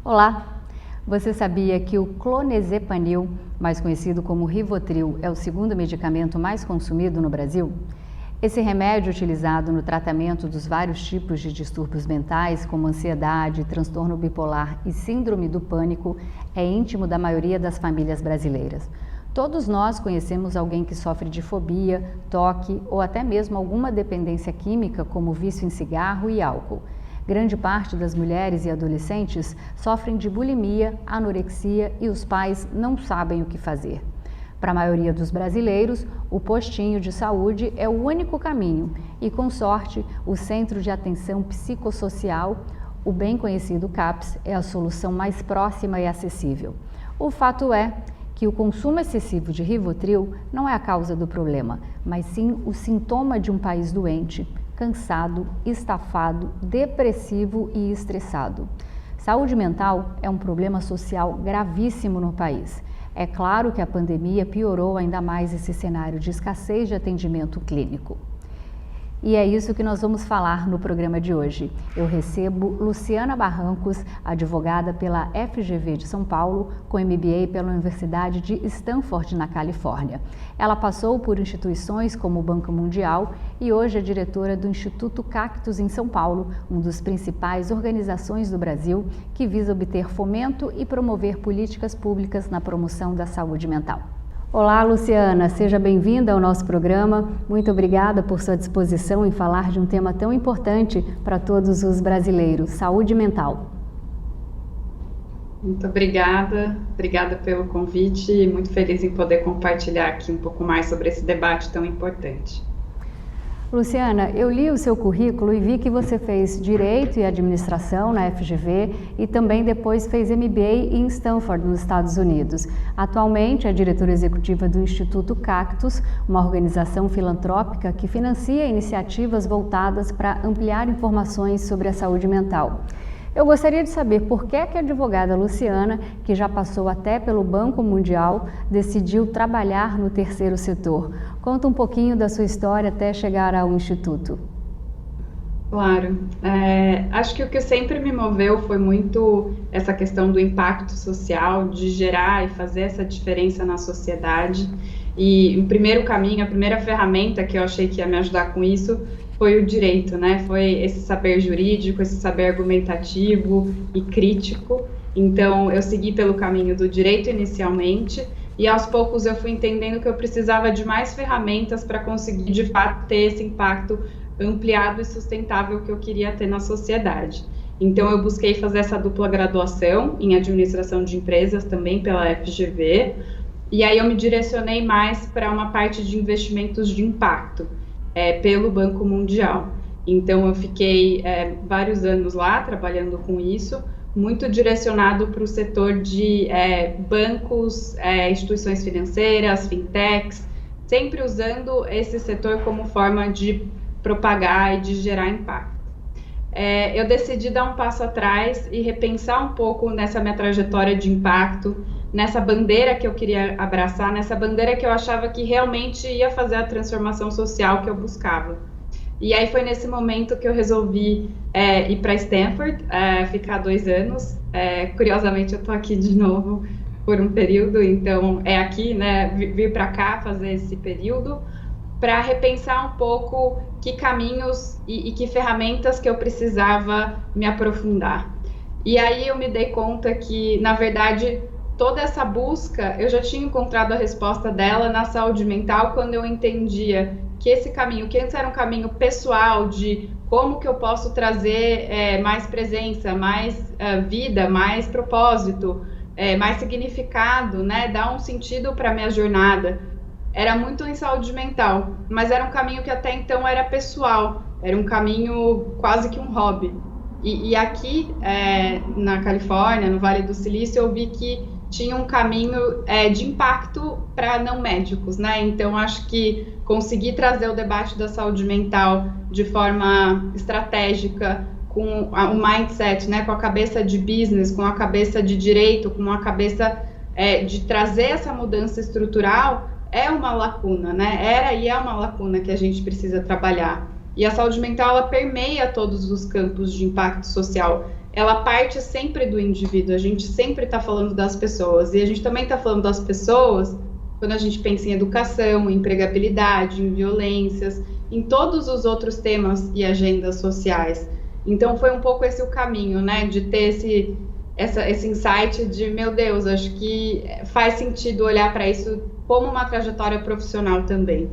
Olá! Você sabia que o clonazepam, mais conhecido como Rivotril, é o segundo medicamento mais consumido no Brasil? Esse remédio utilizado no tratamento dos vários tipos de distúrbios mentais, como ansiedade, transtorno bipolar e síndrome do pânico, é íntimo da maioria das famílias brasileiras. Todos nós conhecemos alguém que sofre de fobia, toque ou até mesmo alguma dependência química, como vício em cigarro e álcool. Grande parte das mulheres e adolescentes sofrem de bulimia, anorexia e os pais não sabem o que fazer. Para a maioria dos brasileiros, o postinho de saúde é o único caminho e, com sorte, o Centro de Atenção Psicossocial, o bem conhecido CAPS, é a solução mais próxima e acessível. O fato é que o consumo excessivo de Rivotril não é a causa do problema, mas sim o sintoma de um país doente, cansado, estafado, depressivo e estressado. Saúde mental é um problema social gravíssimo no país. É claro que a pandemia piorou ainda mais esse cenário de escassez de atendimento clínico. E é isso que nós vamos falar no programa de hoje. Eu recebo Luciana Barrancos, advogada pela FGV de São Paulo, com MBA pela Universidade de Stanford, na Califórnia. Ela passou por instituições como o Banco Mundial e hoje é diretora do Instituto Cactus em São Paulo, uma das principais organizações do Brasil que visa obter fomento e promover políticas públicas na promoção da saúde mental. Olá, Luciana, seja bem-vinda ao nosso programa. Muito obrigada por sua disposição em falar de um tema tão importante para todos os brasileiros, saúde mental. Muito obrigada pelo convite e muito feliz em poder compartilhar aqui um pouco mais sobre esse debate tão importante. Luciana, eu li o seu currículo e vi que você fez Direito e Administração na FGV e também depois fez MBA em Stanford, nos Estados Unidos. Atualmente é diretora executiva do Instituto Cactus, uma organização filantrópica que financia iniciativas voltadas para ampliar informações sobre a saúde mental. Eu gostaria de saber por que a advogada Luciana, que já passou até pelo Banco Mundial, decidiu trabalhar no terceiro setor. Conta um pouquinho da sua história até chegar ao Instituto. Claro. Acho que o que sempre me moveu foi muito essa questão do impacto social, de gerar e fazer essa diferença na sociedade. E o primeiro caminho, a primeira ferramenta que eu achei que ia me ajudar com isso foi o direito, né? Foi esse saber jurídico, esse saber argumentativo e crítico. Então, eu segui pelo caminho do direito inicialmente e, aos poucos, eu fui entendendo que eu precisava de mais ferramentas para conseguir, de fato, ter esse impacto ampliado e sustentável que eu queria ter na sociedade. Então, eu busquei fazer essa dupla graduação em administração de empresas, também pela FGV, e aí eu me direcionei mais para uma parte de investimentos de impacto, pelo Banco Mundial. Então, eu fiquei vários anos lá trabalhando com isso, muito direcionado para o setor de bancos, instituições financeiras, fintechs, sempre usando esse setor como forma de propagar e de gerar impacto. Eu decidi dar um passo atrás e repensar um pouco nessa minha trajetória de impacto, nessa bandeira que eu queria abraçar, nessa bandeira que eu achava que realmente ia fazer a transformação social que eu buscava. E aí foi nesse momento que eu resolvi ir para Stanford, ficar 2 anos. Curiosamente, eu estou aqui de novo por um período, então é aqui, né, vir para cá fazer esse período, para repensar um pouco que caminhos e que ferramentas que eu precisava me aprofundar. E aí eu me dei conta que, na verdade, toda essa busca, eu já tinha encontrado a resposta dela na saúde mental, quando eu entendia que esse caminho, que antes era um caminho pessoal, de como que eu posso trazer mais presença, mais vida, mais propósito, mais significado, né? Dar um sentido para a minha jornada, era muito em saúde mental, mas era um caminho que até então era pessoal, era um caminho quase que um hobby. E aqui na Califórnia, no Vale do Silício, eu vi que tinha um caminho de impacto para não médicos, né? Então, acho que conseguir trazer o debate da saúde mental de forma estratégica, com o mindset, né? Com a cabeça de business, com a cabeça de direito, com a cabeça de trazer essa mudança estrutural, é uma lacuna, né? Era e é uma lacuna que a gente precisa trabalhar. E a saúde mental, ela permeia todos os campos de impacto social. ela parte sempre do indivíduo, a gente sempre está falando das pessoas, e a gente também está falando das pessoas quando a gente pensa em educação, em empregabilidade, em violências, em todos os outros temas e agendas sociais. Então foi um pouco esse o caminho, né, de ter esse insight de, meu Deus, acho que faz sentido olhar para isso como uma trajetória profissional também.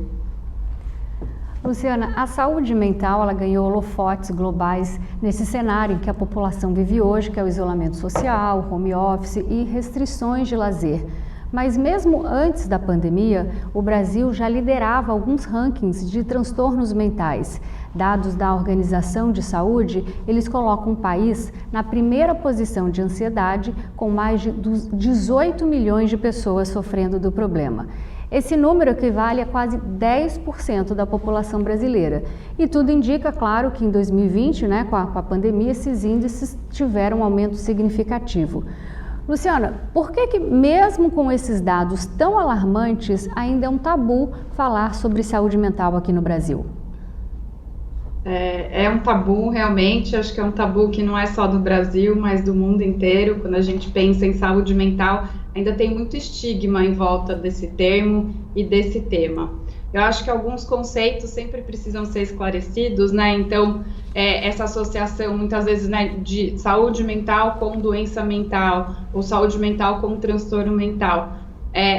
Luciana, a saúde mental ela ganhou holofotes globais nesse cenário em que a população vive hoje, que é o isolamento social, home office e restrições de lazer. Mas mesmo antes da pandemia, o Brasil já liderava alguns rankings de transtornos mentais. Dados da Organização de Saúde, eles colocam o país na primeira posição de ansiedade, com mais de 18 milhões de pessoas sofrendo do problema. Esse número equivale a quase 10% da população brasileira. E tudo indica, claro, que em 2020, com a pandemia, esses índices tiveram um aumento significativo. Luciana, por que mesmo com esses dados tão alarmantes, ainda é um tabu falar sobre saúde mental aqui no Brasil? É um tabu, realmente, acho que é um tabu que não é só do Brasil, mas do mundo inteiro. Quando a gente pensa em saúde mental, ainda tem muito estigma em volta desse termo e desse tema. Eu acho que alguns conceitos sempre precisam ser esclarecidos, né? Então, essa associação, muitas vezes, né, de saúde mental com doença mental, ou saúde mental com transtorno mental.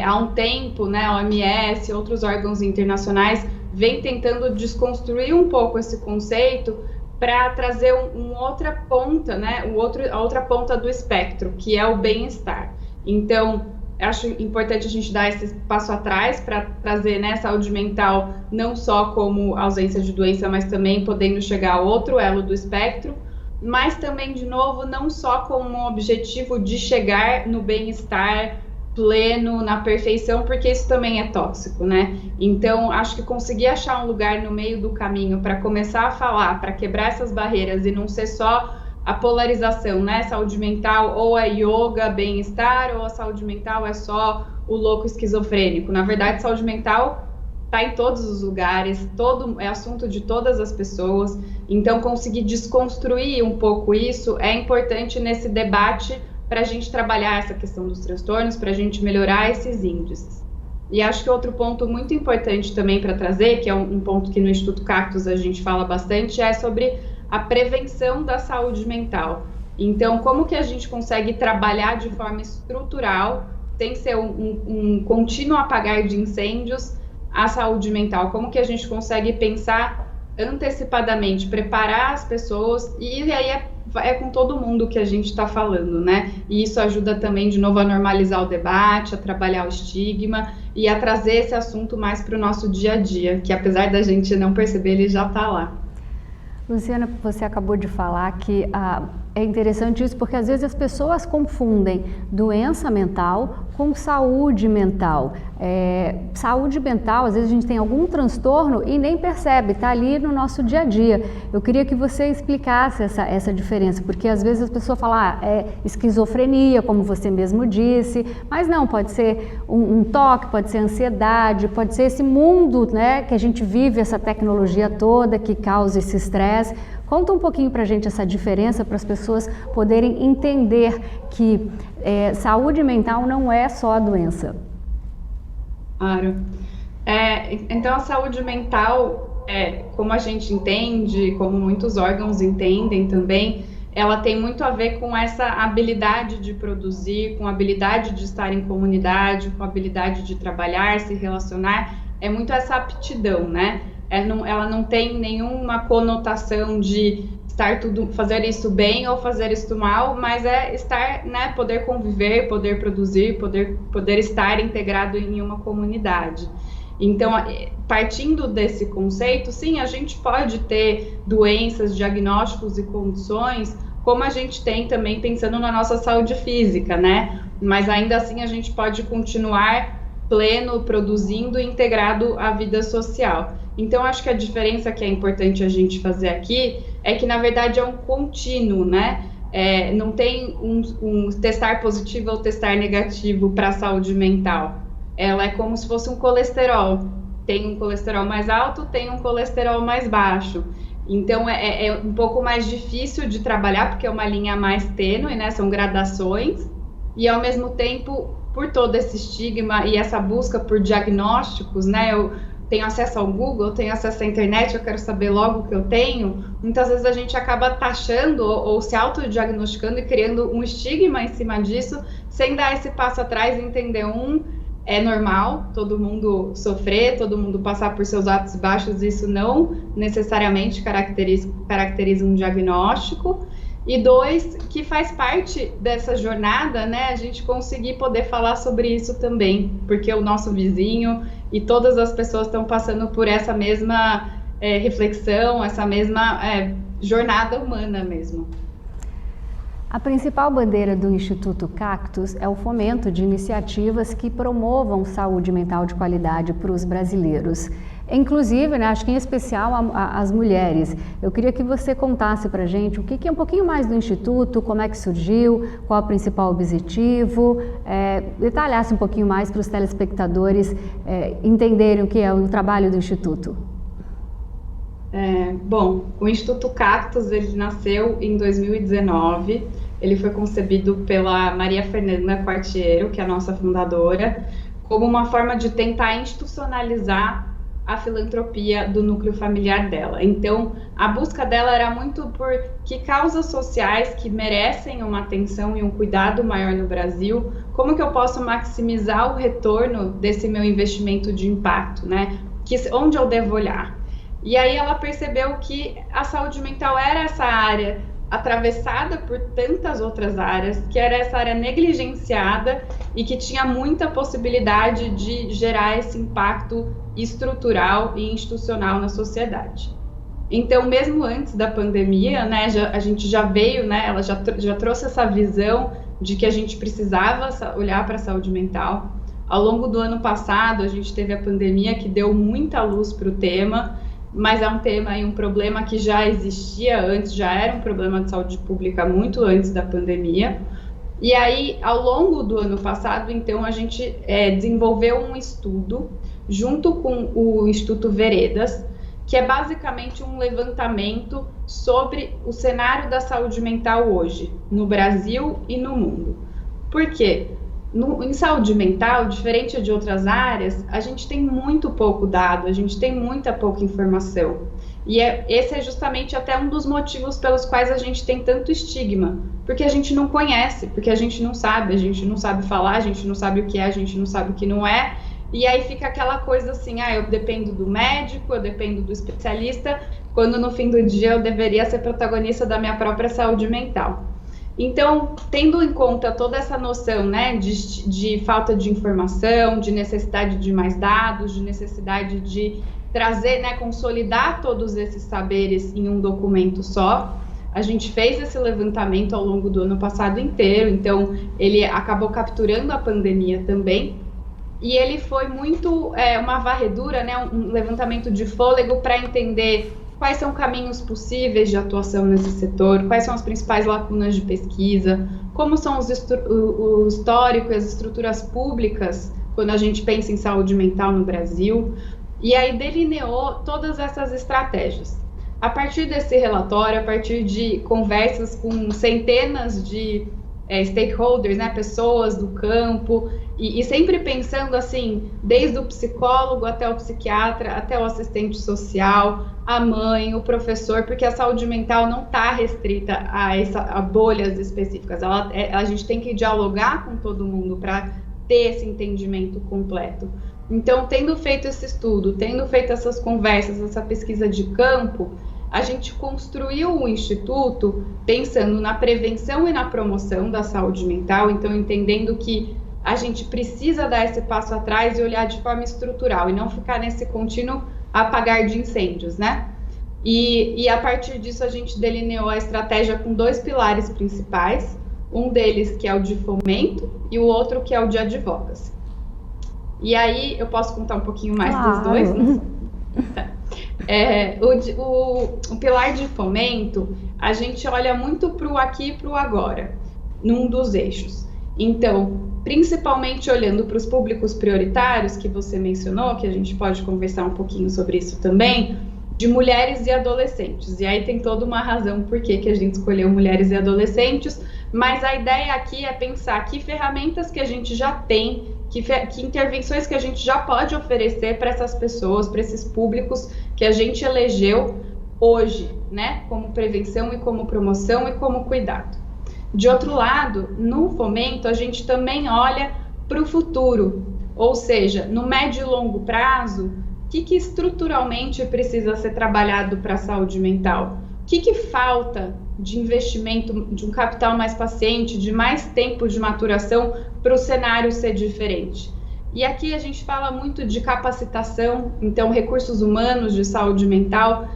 Há um tempo, né, a OMS e outros órgãos internacionais vem tentando desconstruir um pouco esse conceito para trazer outra ponta, né, a outra ponta do espectro, que é o bem-estar. Então, acho importante a gente dar esse passo atrás para trazer, né, saúde mental não só como ausência de doença, mas também podendo chegar a outro elo do espectro, mas também, de novo, não só como um objetivo de chegar no bem-estar pleno, na perfeição, porque isso também é tóxico, né? Então, acho que conseguir achar um lugar no meio do caminho para começar a falar, para quebrar essas barreiras e não ser só a polarização, né? Saúde mental ou é yoga, bem-estar, ou a saúde mental é só o louco esquizofrênico. Na verdade, saúde mental está em todos os lugares, é assunto de todas as pessoas. Então, conseguir desconstruir um pouco isso é importante nesse debate para a gente trabalhar essa questão dos transtornos, para a gente melhorar esses índices. E acho que outro ponto muito importante também para trazer, que é um ponto que no Instituto Cactus a gente fala bastante, é sobre a prevenção da saúde mental. Então, como que a gente consegue trabalhar de forma estrutural, sem ser um contínuo apagar de incêndios, a saúde mental? Como que a gente consegue pensar antecipadamente, preparar as pessoas, e aí é com todo mundo que a gente está falando, né? E isso ajuda também, de novo, a normalizar o debate, a trabalhar o estigma e a trazer esse assunto mais para o nosso dia a dia, que apesar da gente não perceber, ele já está lá. Luciana, você acabou de falar que é interessante isso porque às vezes as pessoas confundem doença mental com saúde mental. Saúde mental, às vezes a gente tem algum transtorno e nem percebe, está ali no nosso dia a dia. Eu queria que você explicasse essa diferença, porque às vezes as pessoas falam, é esquizofrenia, como você mesmo disse, mas não, pode ser um toque, pode ser ansiedade, pode ser esse mundo, né, que a gente vive, essa tecnologia toda que causa esse estresse. Conta um pouquinho para a gente essa diferença, para as pessoas poderem entender que saúde mental não é só a doença. Claro. Então, a saúde mental, como a gente entende, como muitos órgãos entendem também, ela tem muito a ver com essa habilidade de produzir, com a habilidade de estar em comunidade, com a habilidade de trabalhar, se relacionar, é muito essa aptidão, né? Ela não tem nenhuma conotação de fazer isso bem ou fazer isso mal, mas é estar, né, poder conviver, poder produzir, poder estar integrado em uma comunidade. Então, partindo desse conceito, sim, a gente pode ter doenças, diagnósticos e condições, como a gente tem também pensando na nossa saúde física, né? Mas ainda assim a gente pode continuar pleno, produzindo e integrado à vida social. Então, acho que a diferença que é importante a gente fazer aqui é que, na verdade, é um contínuo, né? Não tem um testar positivo ou testar negativo para a saúde mental. Ela é como se fosse um colesterol. Tem um colesterol mais alto, tem um colesterol mais baixo. Então, é um pouco mais difícil de trabalhar, porque é uma linha mais tênue, né? São gradações, e ao mesmo tempo, por todo esse estigma e essa busca por diagnósticos, né? Eu tenho acesso ao Google, eu tenho acesso à internet, eu quero saber logo o que eu tenho. Muitas vezes a gente acaba taxando ou se autodiagnosticando e criando um estigma em cima disso, sem dar esse passo atrás e entender é normal todo mundo sofrer, todo mundo passar por seus altos e baixos, isso não necessariamente caracteriza um diagnóstico. E 2, que faz parte dessa jornada, né, a gente conseguir poder falar sobre isso também, porque o nosso vizinho e todas as pessoas estão passando por essa mesma reflexão, essa mesma jornada humana mesmo. A principal bandeira do Instituto Cactus é o fomento de iniciativas que promovam saúde mental de qualidade para os brasileiros. Inclusive, né, acho que em especial as mulheres. Eu queria que você contasse para a gente o que é um pouquinho mais do Instituto, como é que surgiu, qual é o principal objetivo, detalhasse um pouquinho mais para os telespectadores entenderem o que é o trabalho do Instituto. Bom, o Instituto Cactus, ele nasceu em 2019, ele foi concebido pela Maria Fernanda Quartiero, que é a nossa fundadora, como uma forma de tentar institucionalizar a filantropia do núcleo familiar dela. Então, a busca dela era muito por que causas sociais que merecem uma atenção e um cuidado maior no Brasil, como que eu posso maximizar o retorno desse meu investimento de impacto, né? Onde eu devo olhar? E aí ela percebeu que a saúde mental era essa área atravessada por tantas outras áreas, que era essa área negligenciada e que tinha muita possibilidade de gerar esse impacto estrutural e institucional na sociedade. Então, mesmo antes da pandemia, né, a gente já veio, né, ela já trouxe essa visão de que a gente precisava olhar para a saúde mental. Ao longo do ano passado, a gente teve a pandemia que deu muita luz para o tema, mas é um tema e um problema que já existia antes, já era um problema de saúde pública muito antes da pandemia. E aí, ao longo do ano passado, então, a gente desenvolveu um estudo junto com o Instituto Veredas, que é basicamente um levantamento sobre o cenário da saúde mental hoje, no Brasil e no mundo. Por quê? Em saúde mental, diferente de outras áreas, a gente tem muito pouco dado, a gente tem muita pouca informação. E esse é justamente até um dos motivos pelos quais a gente tem tanto estigma, porque a gente não conhece, porque a gente não sabe falar, a gente não sabe o que é, a gente não sabe o que não é, e aí fica aquela coisa assim, eu dependo do médico, eu dependo do especialista, quando no fim do dia eu deveria ser protagonista da minha própria saúde mental. Então, tendo em conta toda essa noção, né, de falta de informação, de necessidade de mais dados, de necessidade de trazer, né, consolidar todos esses saberes em um documento só, a gente fez esse levantamento ao longo do ano passado inteiro, então ele acabou capturando a pandemia também, e ele foi muito uma varredura, né, um levantamento de fôlego para entender quais são caminhos possíveis de atuação nesse setor, quais são as principais lacunas de pesquisa, como são o histórico e as estruturas públicas quando a gente pensa em saúde mental no Brasil, e aí delineou todas essas estratégias. A partir desse relatório, a partir de conversas com centenas de stakeholders, né, pessoas do campo, e sempre pensando assim, desde o psicólogo até o psiquiatra, até o assistente social, a mãe, o professor, porque a saúde mental não está restrita a bolhas específicas, a gente tem que dialogar com todo mundo para ter esse entendimento completo. Então, tendo feito esse estudo, tendo feito essas conversas, essa pesquisa de campo, a gente construiu o Instituto pensando na prevenção e na promoção da saúde mental, então entendendo que a gente precisa dar esse passo atrás e olhar de forma estrutural e não ficar nesse contínuo apagar de incêndios, né? E a partir disso a gente delineou a estratégia com 2 pilares principais, um deles que é o de fomento e o outro que é o de advocacy. E aí eu posso contar um pouquinho mais dos dois? Tá. O pilar de fomento, a gente olha muito para o aqui e para o agora, num dos eixos. Então, principalmente olhando para os públicos prioritários que você mencionou, que a gente pode conversar um pouquinho sobre isso também, de mulheres e adolescentes. E aí tem toda uma razão por que a gente escolheu mulheres e adolescentes, mas a ideia aqui é pensar que ferramentas que a gente já tem, que intervenções que a gente já pode oferecer para essas pessoas, para esses públicos que a gente elegeu hoje, né, como prevenção e como promoção e como cuidado. De outro lado, no fomento, a gente também olha para o futuro, ou seja, no médio e longo prazo, o que estruturalmente precisa ser trabalhado para a saúde mental? O que falta de investimento, de um capital mais paciente, de mais tempo de maturação para o cenário ser diferente? E aqui a gente fala muito de capacitação, então recursos humanos de saúde mental.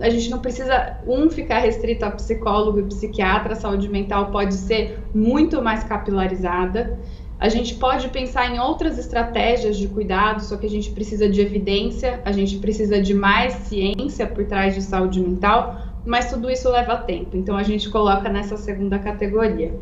A gente não precisa ficar restrito a psicólogo e psiquiatra, a saúde mental pode ser muito mais capilarizada. A gente pode pensar em outras estratégias de cuidado, só que a gente precisa de evidência, a gente precisa de mais ciência por trás de saúde mental, mas tudo isso leva tempo, então a gente coloca nessa segunda categoria.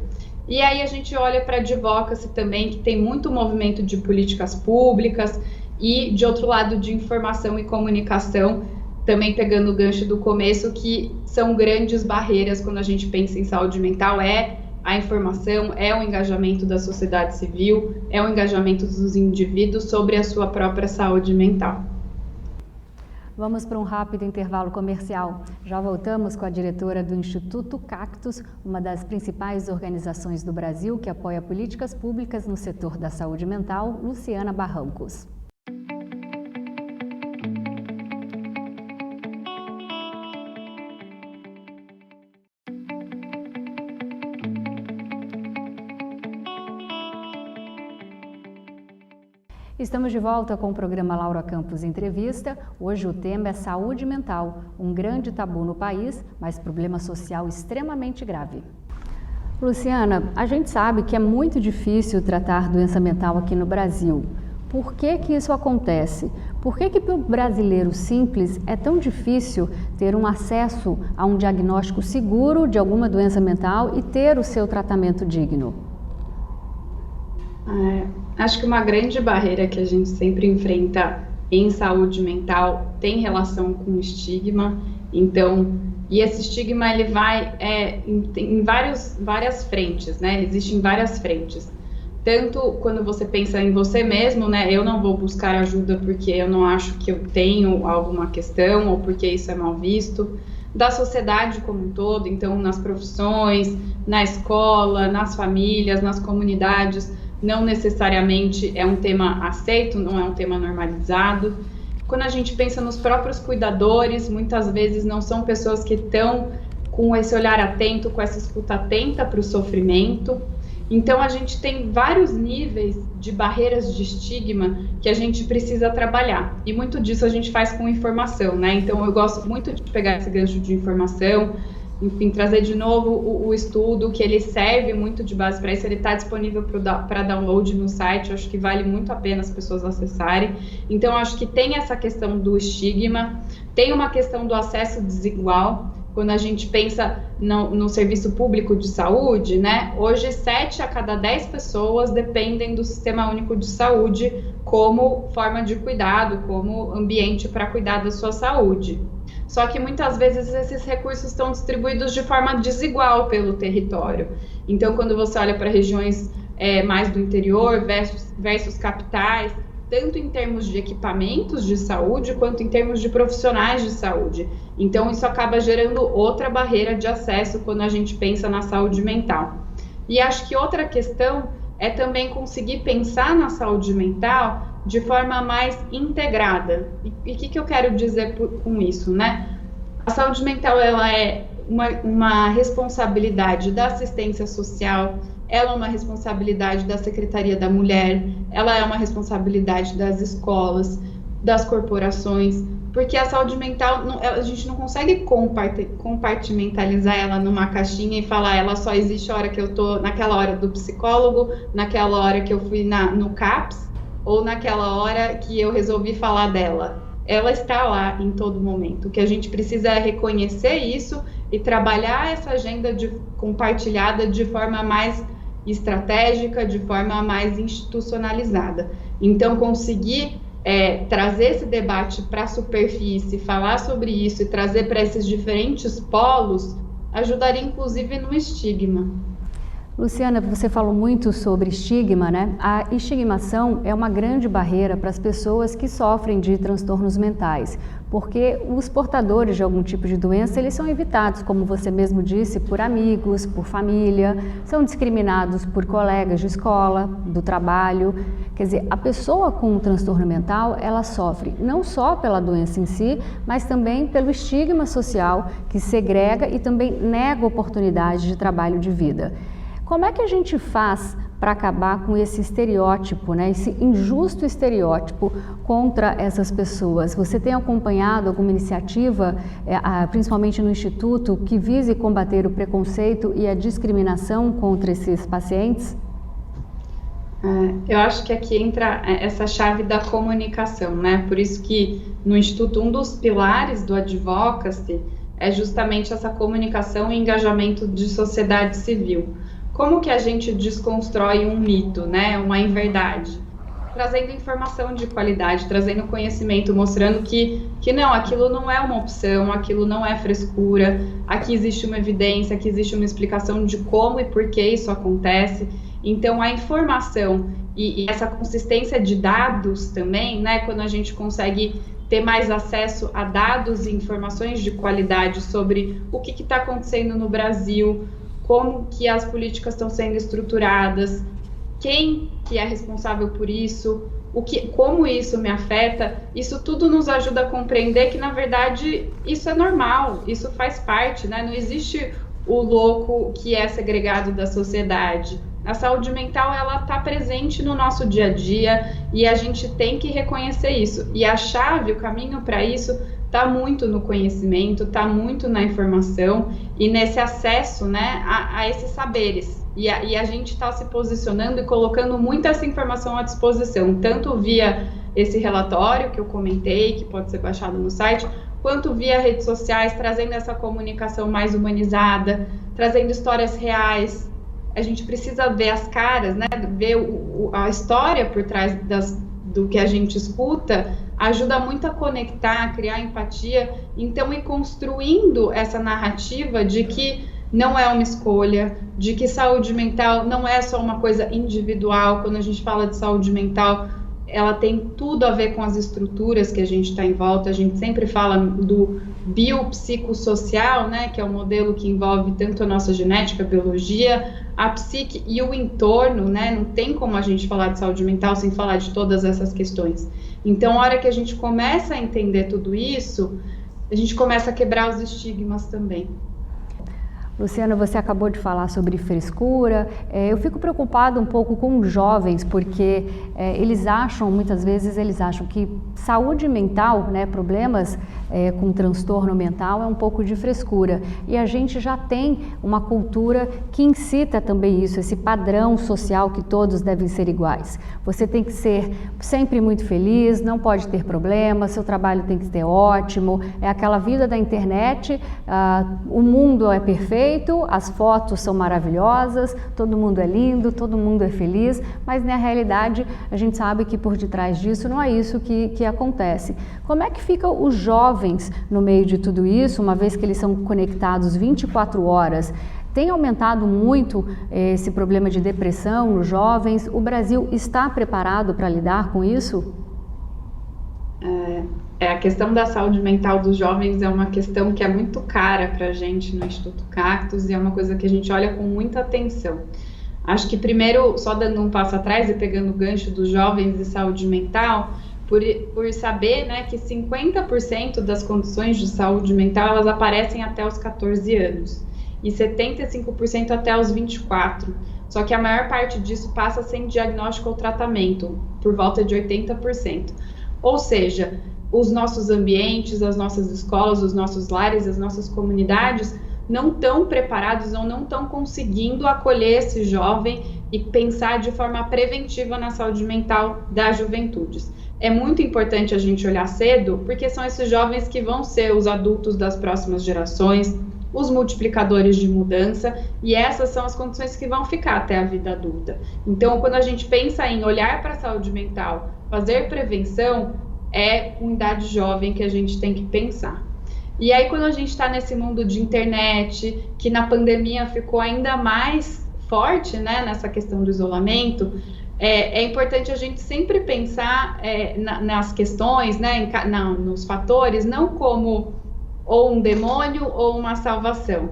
E aí a gente olha para a advocacy também, que tem muito movimento de políticas públicas, e de outro lado de informação e comunicação, também pegando o gancho do começo, que são grandes barreiras quando a gente pensa em saúde mental, a informação, o engajamento da sociedade civil, o engajamento dos indivíduos sobre a sua própria saúde mental. Vamos para um rápido intervalo comercial. Já voltamos com a diretora do Instituto Cactus, uma das principais organizações do Brasil que apoia políticas públicas no setor da saúde mental, Luciana Barrancos. Estamos de volta com o programa Laura Campos Entrevista. Hoje o tema é saúde mental, um grande tabu no país, mas problema social extremamente grave. Luciana, a gente sabe que é muito difícil tratar doença mental aqui no Brasil. Por que isso acontece? Por que para o brasileiro simples é tão difícil ter um acesso a um diagnóstico seguro de alguma doença mental e ter o seu tratamento digno? Acho que uma grande barreira que a gente sempre enfrenta em saúde mental tem relação com o estigma. Então, e esse estigma ele vai em várias frentes, né? Ele existe em várias frentes. Tanto quando você pensa em você mesmo, né? Eu não vou buscar ajuda porque eu não acho que eu tenho alguma questão ou porque isso é mal visto. Da sociedade como um todo, então nas profissões, na escola, nas famílias, nas comunidades, não necessariamente é um tema aceito, não é um tema normalizado. Quando a gente pensa nos próprios cuidadores, muitas vezes não são pessoas que estão com esse olhar atento, com essa escuta atenta para o sofrimento. Então a gente tem vários níveis de barreiras de estigma que a gente precisa trabalhar. E muito disso a gente faz com informação, né? Então eu gosto muito de pegar esse gancho de informação, enfim, trazer de novo o estudo, que ele serve muito de base para isso, ele está disponível para download no site, eu acho que vale muito a pena as pessoas acessarem. Então, eu acho que tem essa questão do estigma, tem uma questão do acesso desigual, quando a gente pensa no serviço público de saúde, né? Hoje, 7 a cada 10 pessoas dependem do Sistema Único de Saúde como forma de cuidado, como ambiente para cuidar da sua saúde. Só que muitas vezes esses recursos estão distribuídos de forma desigual pelo território. Então, quando você olha para regiões mais do interior versus capitais, tanto em termos de equipamentos de saúde, quanto em termos de profissionais de saúde. Então, isso acaba gerando outra barreira de acesso quando a gente pensa na saúde mental. E acho que outra questão é também conseguir pensar na saúde mental de forma mais integrada. E o que eu quero dizer com isso, né? A saúde mental, ela é uma responsabilidade da assistência social, ela é uma responsabilidade da Secretaria da Mulher, ela é uma responsabilidade das escolas, das corporações, porque a saúde mental, a gente não consegue compartimentalizar ela numa caixinha e falar, ela só existe a hora que eu tô, naquela hora do psicólogo, naquela hora que eu fui no CAPS, ou naquela hora que eu resolvi falar dela. Ela está lá em todo momento. O que a gente precisa é reconhecer isso e trabalhar essa agenda compartilhada de forma mais estratégica, de forma mais institucionalizada. Então, conseguir trazer esse debate para a superfície, falar sobre isso e trazer para esses diferentes polos, ajudaria inclusive no estigma. Luciana, você falou muito sobre estigma, né? A estigmação é uma grande barreira para as pessoas que sofrem de transtornos mentais, porque os portadores de algum tipo de doença, eles são evitados, como você mesmo disse, por amigos, por família, são discriminados por colegas de escola, do trabalho. Quer dizer, a pessoa com um transtorno mental, ela sofre não só pela doença em si, mas também pelo estigma social que segrega e também nega oportunidades de trabalho de vida. Como é que a gente faz para acabar com esse estereótipo, né, esse injusto estereótipo contra essas pessoas? Você tem acompanhado alguma iniciativa, principalmente no Instituto, que vise combater o preconceito e a discriminação contra esses pacientes? Eu acho que aqui entra essa chave da comunicação, né? Por isso que no Instituto um dos pilares do Advocacy é justamente essa comunicação e engajamento de sociedade civil. Como que a gente desconstrói um mito, né? Uma inverdade? Trazendo informação de qualidade, trazendo conhecimento, mostrando que não, aquilo não é uma opção, aquilo não é frescura, aqui existe uma evidência, aqui existe uma explicação de como e por que isso acontece. Então, a informação e essa consistência de dados também, né? Quando a gente consegue ter mais acesso a dados e informações de qualidade sobre o que está acontecendo no Brasil, como que as políticas estão sendo estruturadas, quem que é responsável por isso, como isso me afeta, isso tudo nos ajuda a compreender que, na verdade, isso é normal, isso faz parte, né? Não existe o louco que é segregado da sociedade. A saúde mental, ela está presente no nosso dia a dia e a gente tem que reconhecer isso. E a chave, o caminho para isso, está muito no conhecimento, está muito na informação e nesse acesso, né, a esses saberes. E a gente está se posicionando e colocando muita essa informação à disposição, tanto via esse relatório que eu comentei, que pode ser baixado no site, quanto via redes sociais, trazendo essa comunicação mais humanizada, trazendo histórias reais. A gente precisa ver as caras, né, ver a história por trás do que a gente escuta, ajuda muito a conectar, a criar empatia, então ir construindo essa narrativa de que não é uma escolha, de que saúde mental não é só uma coisa individual. Quando a gente fala de saúde mental, ela tem tudo a ver com as estruturas que a gente está em volta. A gente sempre fala do biopsicossocial, né, que é um modelo que envolve tanto a nossa genética, a biologia, a psique e o entorno, né? Não tem como a gente falar de saúde mental sem falar de todas essas questões. Então, a hora que a gente começa a entender tudo isso, a gente começa a quebrar os estigmas também. Luciana, você acabou de falar sobre frescura. Eu fico preocupada um pouco com os jovens, porque muitas vezes eles acham que saúde mental, né, problemas com transtorno mental é um pouco de frescura. E a gente já tem uma cultura que incita também isso, esse padrão social que todos devem ser iguais. Você tem que ser sempre muito feliz, não pode ter problemas, seu trabalho tem que ser ótimo, é aquela vida da internet, o mundo é perfeito, as fotos são maravilhosas, todo mundo é lindo, todo mundo é feliz, mas na realidade a gente sabe que por detrás disso não é isso que acontece. Como é que ficam os jovens no meio de tudo isso, uma vez que eles são conectados 24 horas? Tem aumentado muito esse problema de depressão nos jovens? O Brasil está preparado para lidar com isso? A questão da saúde mental dos jovens é uma questão que é muito cara para a gente no Instituto Cactus e é uma coisa que a gente olha com muita atenção. Acho que primeiro, só dando um passo atrás e pegando o gancho dos jovens e saúde mental, por saber, né, que 50% das condições de saúde mental elas aparecem até os 14 anos e 75% até os 24. Só que a maior parte disso passa sem diagnóstico ou tratamento, por volta de 80%. Ou seja, os nossos ambientes, as nossas escolas, os nossos lares, as nossas comunidades não estão preparados ou não estão conseguindo acolher esse jovem e pensar de forma preventiva na saúde mental das juventudes. É muito importante a gente olhar cedo, porque são esses jovens que vão ser os adultos das próximas gerações, os multiplicadores de mudança, e essas são as condições que vão ficar até a vida adulta. Então, quando a gente pensa em olhar para a saúde mental fazer prevenção é com idade jovem que a gente tem que pensar. E aí, quando a gente está nesse mundo de internet, que na pandemia ficou ainda mais forte, né, nessa questão do isolamento, é importante a gente sempre pensar nas questões, né, nos fatores, não como ou um demônio ou uma salvação.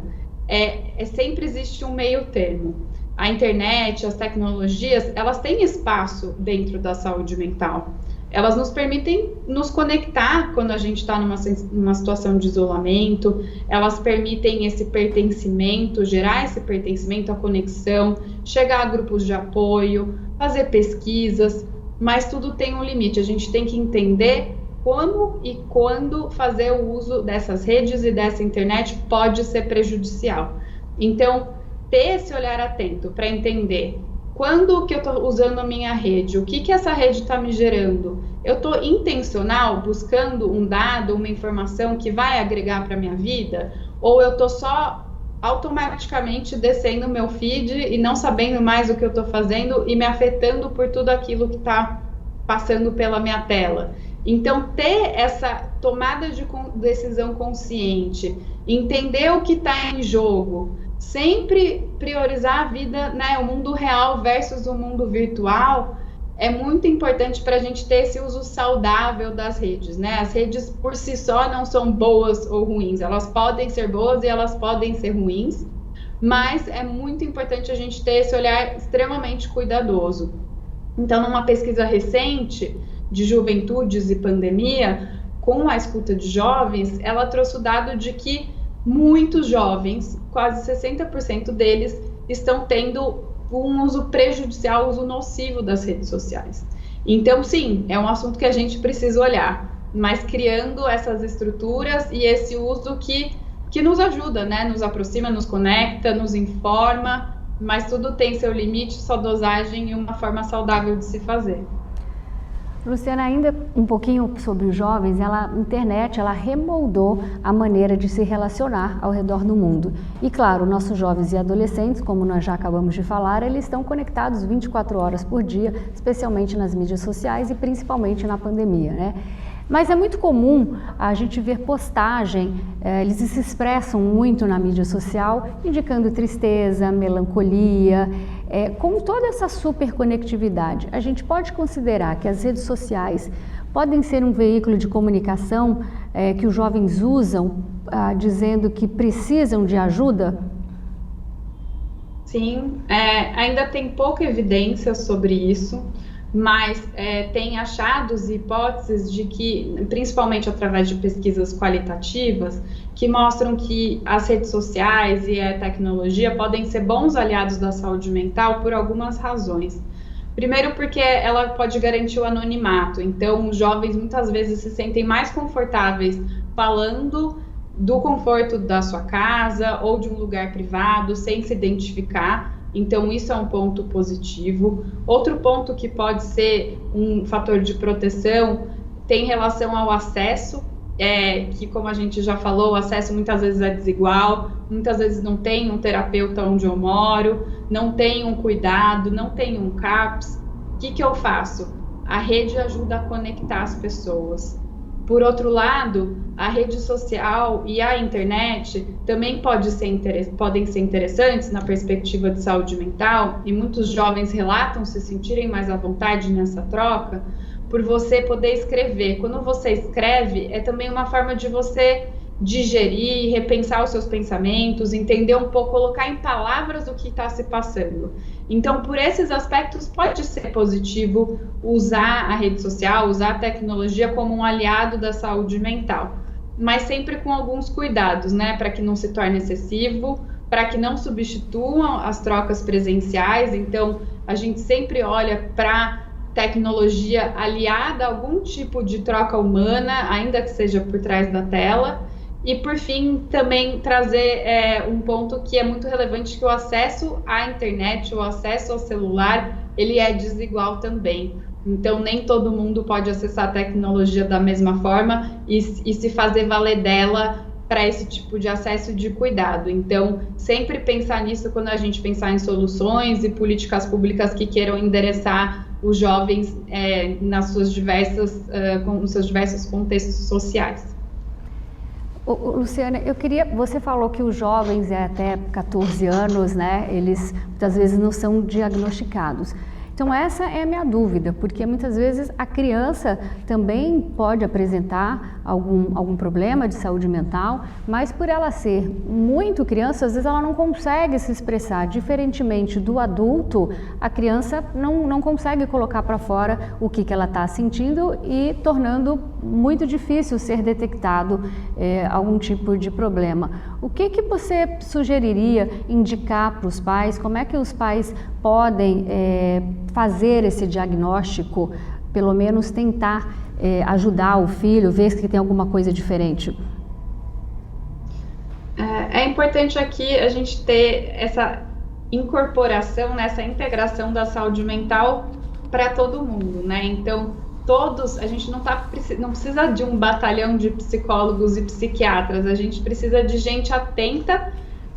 Sempre existe um meio termo. A internet, as tecnologias, elas têm espaço dentro da saúde mental. Elas nos permitem nos conectar quando a gente está numa situação de isolamento, elas permitem esse pertencimento, gerar esse pertencimento, a conexão, chegar a grupos de apoio, fazer pesquisas, mas tudo tem um limite. A gente tem que entender como e quando fazer o uso dessas redes e dessa internet pode ser prejudicial. Então, ter esse olhar atento para entender quando que eu estou usando a minha rede, o que essa rede está me gerando. Eu estou intencional, buscando um dado, uma informação que vai agregar para a minha vida? Ou eu estou só automaticamente descendo o meu feed e não sabendo mais o que eu estou fazendo e me afetando por tudo aquilo que está passando pela minha tela? Então, ter essa tomada de decisão consciente, entender o que está em jogo, sempre priorizar a vida, né, o mundo real versus o mundo virtual, é muito importante para a gente ter esse uso saudável das redes, né? As redes por si só não são boas ou ruins, elas podem ser boas e elas podem ser ruins, mas é muito importante a gente ter esse olhar extremamente cuidadoso. Então, numa pesquisa recente de juventudes e pandemia, com a escuta de jovens, ela trouxe o dado de que muitos jovens, quase 60% deles, estão tendo um uso prejudicial, uso nocivo das redes sociais. Então, sim, é um assunto que a gente precisa olhar, mas criando essas estruturas e esse uso que nos ajuda, né? Nos aproxima, nos conecta, nos informa, mas tudo tem seu limite, sua dosagem e uma forma saudável de se fazer. Luciana, ainda um pouquinho sobre os jovens, a internet remoldou a maneira de se relacionar ao redor do mundo. E claro, nossos jovens e adolescentes, como nós já acabamos de falar, eles estão conectados 24 horas por dia, especialmente nas mídias sociais e principalmente na pandemia, né? Mas é muito comum a gente ver postagem, eles se expressam muito na mídia social, indicando tristeza, melancolia. Com toda essa superconectividade, a gente pode considerar que as redes sociais podem ser um veículo de comunicação que os jovens usam, dizendo que precisam de ajuda? Sim, ainda tem pouca evidência sobre isso. Mas tem achados e hipóteses de que, principalmente através de pesquisas qualitativas, que mostram que as redes sociais e a tecnologia podem ser bons aliados da saúde mental por algumas razões. Primeiro, porque ela pode garantir o anonimato, então os jovens muitas vezes se sentem mais confortáveis falando do conforto da sua casa ou de um lugar privado, sem se identificar. Então, isso é um ponto positivo. Outro ponto que pode ser um fator de proteção tem relação ao acesso, que, como a gente já falou, o acesso muitas vezes é desigual, muitas vezes não tem um terapeuta onde eu moro, não tem um cuidado, não tem um CAPS. O que eu faço? A rede ajuda a conectar as pessoas. Por outro lado, a rede social e a internet também podem ser interessantes na perspectiva de saúde mental, e muitos jovens relatam se sentirem mais à vontade nessa troca, por você poder escrever. Quando você escreve, é também uma forma de você digerir, repensar os seus pensamentos, entender um pouco, colocar em palavras o que está se passando. Então, por esses aspectos, pode ser positivo usar a rede social, usar a tecnologia como um aliado da saúde mental, mas sempre com alguns cuidados, né, para que não se torne excessivo, para que não substituam as trocas presenciais. Então, a gente sempre olha para tecnologia aliada a algum tipo de troca humana, ainda que seja por trás da tela. E, por fim, também trazer um ponto que é muito relevante, que o acesso à internet, o acesso ao celular, ele é desigual também. Então, nem todo mundo pode acessar a tecnologia da mesma forma e se fazer valer dela para esse tipo de acesso e de cuidado. Então, sempre pensar nisso quando a gente pensar em soluções e políticas públicas que queiram endereçar os jovens nos seus diversos contextos sociais. Luciana, você falou que os jovens até 14 anos, né, eles muitas vezes não são diagnosticados. Então essa é a minha dúvida, porque muitas vezes a criança também pode apresentar algum problema de saúde mental, mas por ela ser muito criança, às vezes ela não consegue se expressar. Diferentemente do adulto, a criança não consegue colocar para fora o que ela está sentindo e tornando muito difícil ser detectado algum tipo de problema. O que você sugeriria indicar para os pais? Como é que os pais podem fazer esse diagnóstico, pelo menos tentar ajudar o filho, ver se tem alguma coisa diferente? É importante aqui a gente ter essa incorporação, essa integração da saúde mental para todo mundo, né? Então, a gente não precisa de um batalhão de psicólogos e psiquiatras, a gente precisa de gente atenta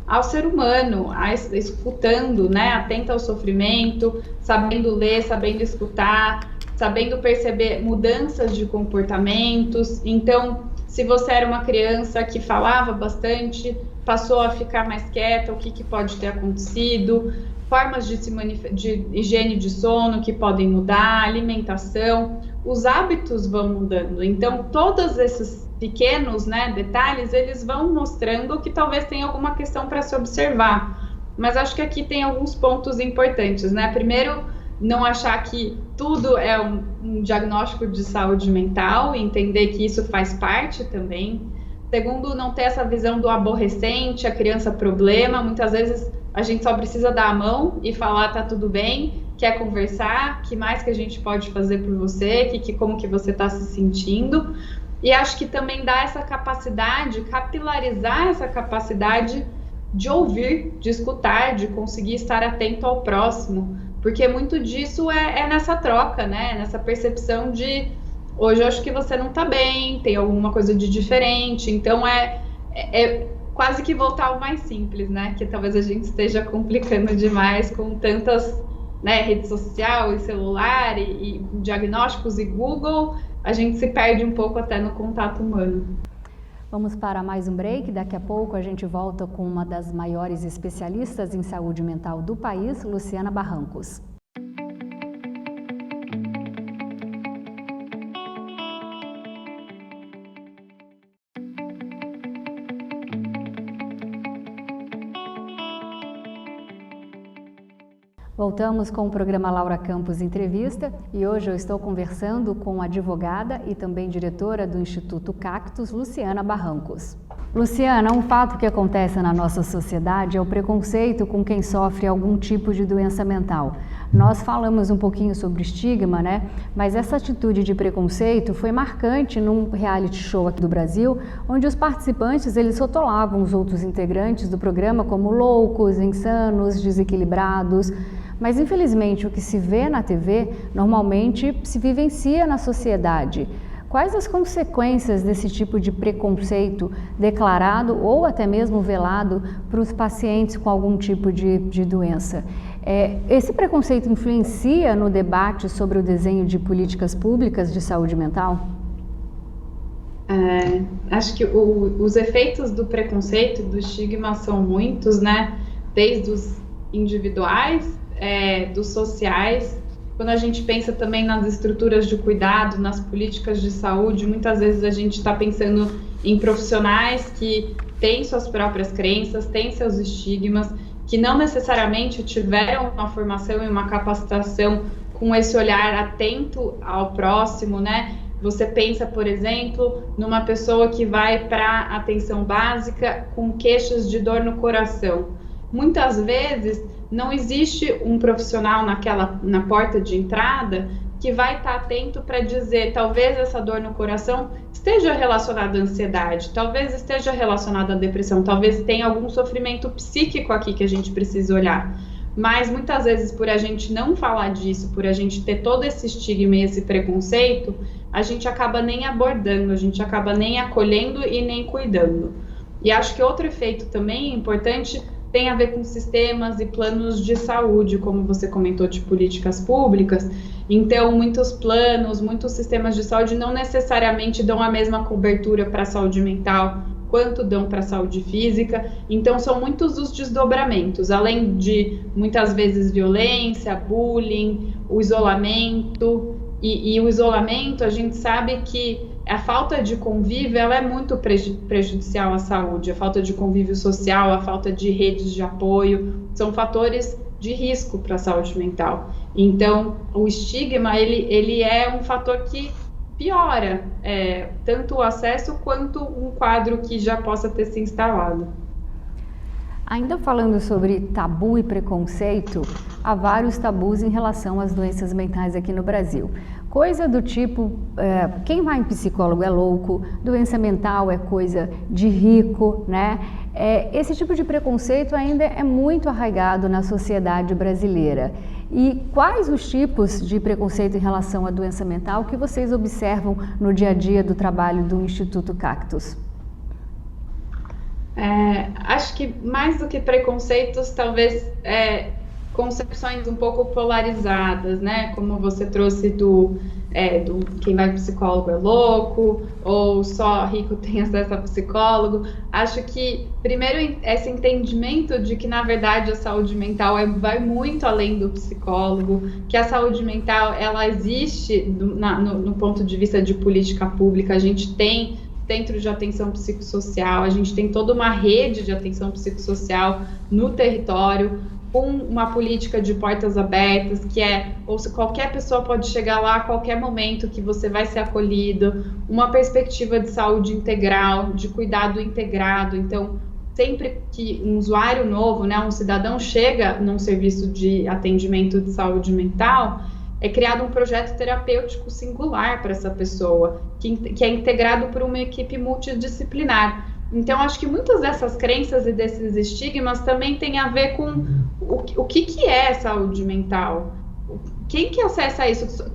ao ser humano, escutando, né? Atenta ao sofrimento, sabendo ler, sabendo escutar, sabendo perceber mudanças de comportamentos. Então, se você era uma criança que falava bastante, passou a ficar mais quieta, o que pode ter acontecido, formas de higiene de sono que podem mudar, alimentação, os hábitos vão mudando. Então, todos esses pequenos, né, detalhes, eles vão mostrando que talvez tenha alguma questão para se observar. Mas acho que aqui tem alguns pontos importantes, né? Primeiro, não achar que tudo é um diagnóstico de saúde mental, entender que isso faz parte também. Segundo, não ter essa visão do aborrecente, a criança problema. Muitas vezes a gente só precisa dar a mão e falar, tá tudo bem, quer conversar, que mais que a gente pode fazer por você, como que você está se sentindo. E acho que também dá essa capacidade, capilarizar essa capacidade de ouvir, de escutar, de conseguir estar atento ao próximo, porque muito disso é nessa troca, né? Nessa percepção de hoje eu acho que você não tá bem, tem alguma coisa de diferente, então é quase que voltar ao mais simples, né? Que talvez a gente esteja complicando demais com tantas, né, rede social e celular e diagnósticos e Google, a gente se perde um pouco até no contato humano. Vamos para mais um break, daqui a pouco a gente volta com uma das maiores especialistas em saúde mental do país, Luciana Barrancos. Voltamos com o programa Laura Campos Entrevista e hoje eu estou conversando com a advogada e também diretora do Instituto Cactus, Luciana Barrancos. Luciana, um fato que acontece na nossa sociedade é o preconceito com quem sofre algum tipo de doença mental. Nós falamos um pouquinho sobre estigma, né? Mas essa atitude de preconceito foi marcante num reality show aqui do Brasil, onde os participantes eles rotulavam os outros integrantes do programa como loucos, insanos, desequilibrados. Mas, infelizmente, o que se vê na TV normalmente se vivencia na sociedade. Quais as consequências desse tipo de preconceito declarado ou até mesmo velado para os pacientes com algum tipo de doença? Esse preconceito influencia no debate sobre o desenho de políticas públicas de saúde mental? Acho que os efeitos do preconceito, do estigma são muitos, né? Desde os individuais, dos sociais. Quando a gente pensa também nas estruturas de cuidado, nas políticas de saúde, muitas vezes a gente está pensando em profissionais que têm suas próprias crenças, têm seus estigmas, que não necessariamente tiveram uma formação e uma capacitação com esse olhar atento ao próximo, né? Você pensa, por exemplo, numa pessoa que vai para atenção básica com queixas de dor no coração. Muitas vezes não existe um profissional na porta de entrada que vai estar atento para dizer, talvez essa dor no coração esteja relacionada à ansiedade, talvez esteja relacionada à depressão, talvez tenha algum sofrimento psíquico aqui que a gente precisa olhar. Mas muitas vezes, por a gente não falar disso, por a gente ter todo esse estigma e esse preconceito, a gente acaba nem abordando, a gente acaba nem acolhendo e nem cuidando. E acho que outro efeito também importante tem a ver com sistemas e planos de saúde, como você comentou, de políticas públicas, Então, muitos planos, muitos sistemas de saúde não necessariamente dão a mesma cobertura para a saúde mental quanto dão para a saúde física. Então, são muitos os desdobramentos, além de, muitas vezes, violência, bullying, o isolamento. E o isolamento, a gente sabe que a falta de convívio, ela é muito prejudicial à saúde. A falta de convívio social, a falta de redes de apoio, são fatores de risco para a saúde mental. Então, o estigma, ele é um fator que piora tanto o acesso quanto um quadro que já possa ter se instalado. Ainda falando sobre tabu e preconceito, há vários tabus em relação às doenças mentais aqui no Brasil. Coisa do tipo, quem vai em psicólogo é louco, doença mental é coisa de rico, né? Esse tipo de preconceito ainda é muito arraigado na sociedade brasileira. E quais os tipos de preconceito em relação à doença mental que vocês observam no dia a dia do trabalho do Instituto Cactus? Acho que mais do que preconceitos, talvez concepções um pouco polarizadas, né? Como você trouxe do quem vai psicólogo é louco, ou só rico tem acesso a psicólogo. Acho que, primeiro, esse entendimento de que, na verdade, a saúde mental vai muito além do psicólogo, que a saúde mental, ela existe no ponto de vista de política pública. A gente tem centro de atenção psicossocial, a gente tem toda uma rede de atenção psicossocial no território, com uma política de portas abertas, ou se qualquer pessoa pode chegar lá a qualquer momento que você vai ser acolhido, uma perspectiva de saúde integral, de cuidado integrado. Então, sempre que um usuário novo, né, um cidadão chega num serviço de atendimento de saúde mental, é criado um projeto terapêutico singular para essa pessoa, que é integrado por uma equipe multidisciplinar. Então, acho que muitas dessas crenças e desses estigmas também têm a ver com o que é saúde mental. Quem que acessa isso?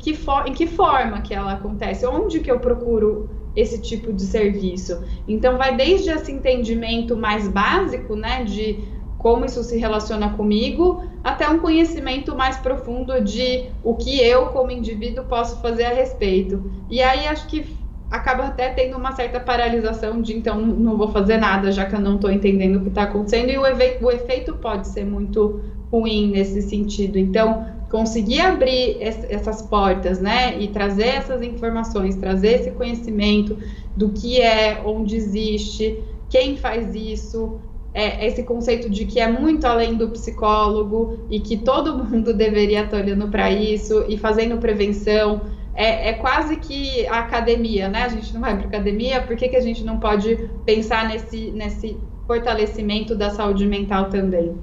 Em que forma que ela acontece? Onde que eu procuro esse tipo de serviço? Então, vai desde esse entendimento mais básico, né, de como isso se relaciona comigo, até um conhecimento mais profundo de o que eu, como indivíduo, posso fazer a respeito. E aí, acho que acaba até tendo uma certa paralisação de, então, não vou fazer nada, já que eu não estou entendendo o que está acontecendo, e o efeito pode ser muito ruim nesse sentido. Então, conseguir abrir essas portas, né, e trazer essas informações, trazer esse conhecimento do que onde existe, quem faz isso, esse conceito de que é muito além do psicólogo e que todo mundo deveria estar olhando para isso e fazendo prevenção. É quase que a academia, né? A gente não vai para academia, por que a gente não pode pensar nesse fortalecimento da saúde mental também?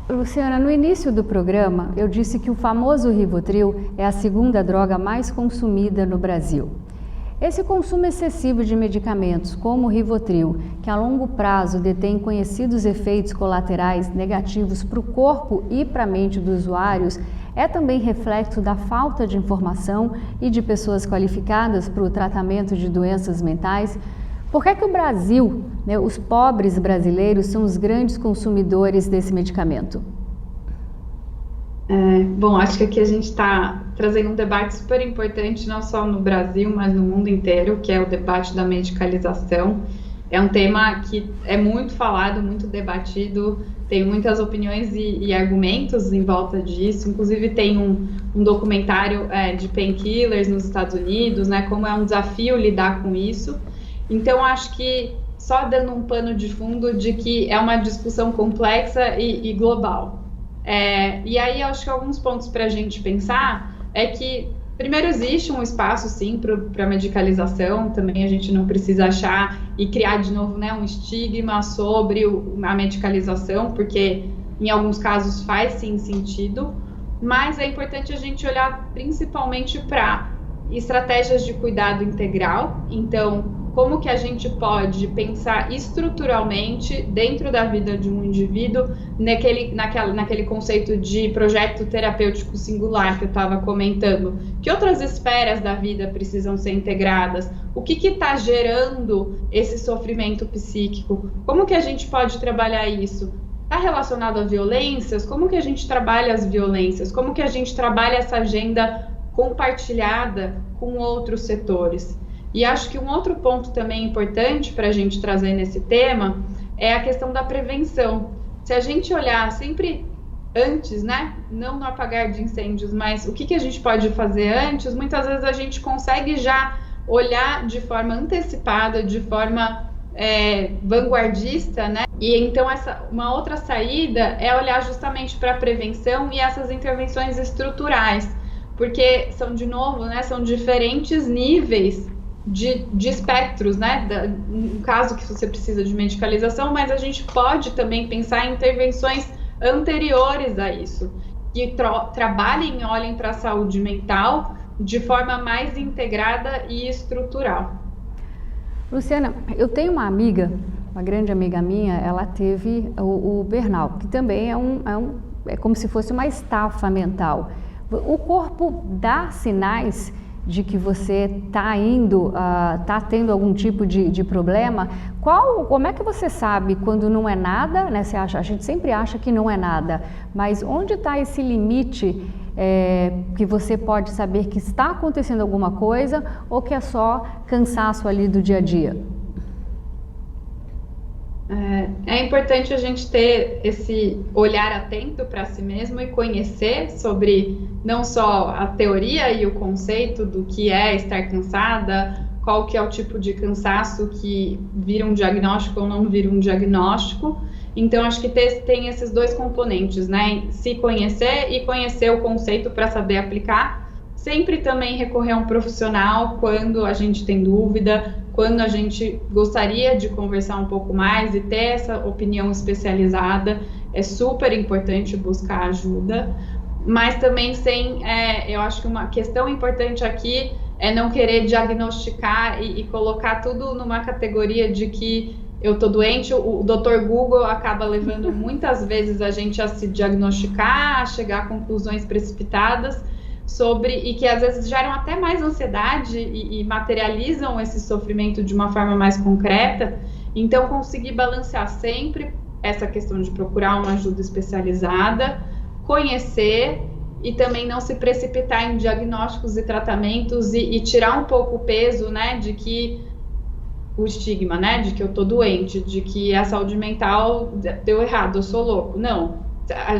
Luciana, no início do programa, eu disse que o famoso Rivotril é a segunda droga mais consumida no Brasil. Esse consumo excessivo de medicamentos, como o Rivotril, que a longo prazo detém conhecidos efeitos colaterais negativos para o corpo e para a mente dos usuários, é também reflexo da falta de informação e de pessoas qualificadas para o tratamento de doenças mentais. Por que o Brasil, né, os pobres brasileiros, são os grandes consumidores desse medicamento? Bom, acho que aqui a gente está trazendo um debate super importante, não só no Brasil, mas no mundo inteiro, que é o debate da medicalização. É um tema que é muito falado, muito debatido, tem muitas opiniões e argumentos em volta disso. Inclusive tem um documentário de painkillers nos Estados Unidos, né, como é um desafio lidar com isso. Então, acho que só dando um pano de fundo de que é uma discussão complexa e global. E aí, acho que alguns pontos para a gente pensar é que, primeiro, existe um espaço, sim, para medicalização. Também a gente não precisa achar e criar de novo, né, um estigma sobre a medicalização, porque em alguns casos faz, sim, sentido. Mas é importante a gente olhar principalmente para estratégias de cuidado integral. Então, como que a gente pode pensar estruturalmente dentro da vida de um indivíduo naquele conceito de projeto terapêutico singular que eu estava comentando? Que outras esferas da vida precisam ser integradas? O que está gerando esse sofrimento psíquico? Como que a gente pode trabalhar isso? Está relacionado a violências? Como que a gente trabalha as violências? Como que a gente trabalha essa agenda compartilhada com outros setores. E acho que um outro ponto também importante para a gente trazer nesse tema é a questão da prevenção. Se a gente olhar sempre antes, né, não no apagar de incêndios, mas o que a gente pode fazer antes, muitas vezes a gente consegue já olhar de forma antecipada, de forma vanguardista, né? E então uma outra saída é olhar justamente para a prevenção e essas intervenções estruturais, porque são, de novo, né, são diferentes níveis de espectros, né? No caso que você precisa de medicalização, mas a gente pode também pensar em intervenções anteriores a isso, que trabalhem e olhem para a saúde mental de forma mais integrada e estrutural. Luciana, eu tenho uma amiga, uma grande amiga minha, ela teve o burnout, que também é como se fosse uma estafa mental. O corpo dá sinais de que você está tendo algum tipo de problema. Como é que você sabe quando não é nada, né? A gente sempre acha que não é nada, mas onde está esse limite que você pode saber que está acontecendo alguma coisa ou que é só cansaço ali do dia a dia? É importante a gente ter esse olhar atento para si mesmo e conhecer sobre não só a teoria e o conceito do que é estar cansada, qual que é o tipo de cansaço que vira um diagnóstico ou não vira um diagnóstico. Então, acho que tem esses dois componentes, né? Se conhecer e conhecer o conceito para saber aplicar. Sempre também recorrer a um profissional quando a gente tem dúvida, quando a gente gostaria de conversar um pouco mais e ter essa opinião especializada. É super importante buscar ajuda, mas também eu acho que uma questão importante aqui é não querer diagnosticar e colocar tudo numa categoria de que eu tô doente. O Dr. Google acaba levando muitas vezes a gente a se diagnosticar, a chegar a conclusões precipitadas e que às vezes geram até mais ansiedade e materializam esse sofrimento de uma forma mais concreta. Então, conseguir balancear sempre essa questão de procurar uma ajuda especializada, conhecer e também não se precipitar em diagnósticos e tratamentos e tirar um pouco o peso, né, de que o estigma, né, de que eu tô doente, de que a saúde mental deu errado, eu sou louco. Não,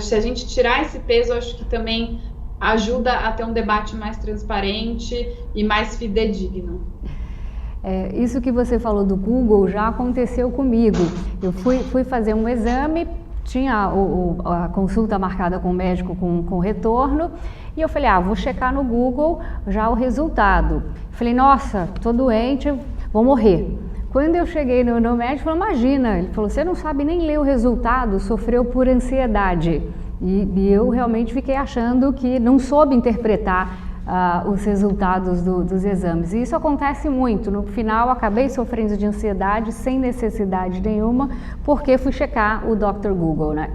se a gente tirar esse peso, acho que também ajuda a ter um debate mais transparente e mais fidedigno. Isso que você falou do Google já aconteceu comigo. Eu fui fazer um exame, tinha a consulta marcada com o médico com retorno, e eu falei, vou checar no Google já o resultado. Falei, nossa, tô doente, vou morrer. Quando eu cheguei no médico, falou, imagina, ele falou, você não sabe nem ler o resultado, sofreu por ansiedade. E eu realmente fiquei achando que não soube interpretar os resultados dos exames. E isso acontece muito. No final, acabei sofrendo de ansiedade sem necessidade nenhuma, porque fui checar o Dr. Google, né?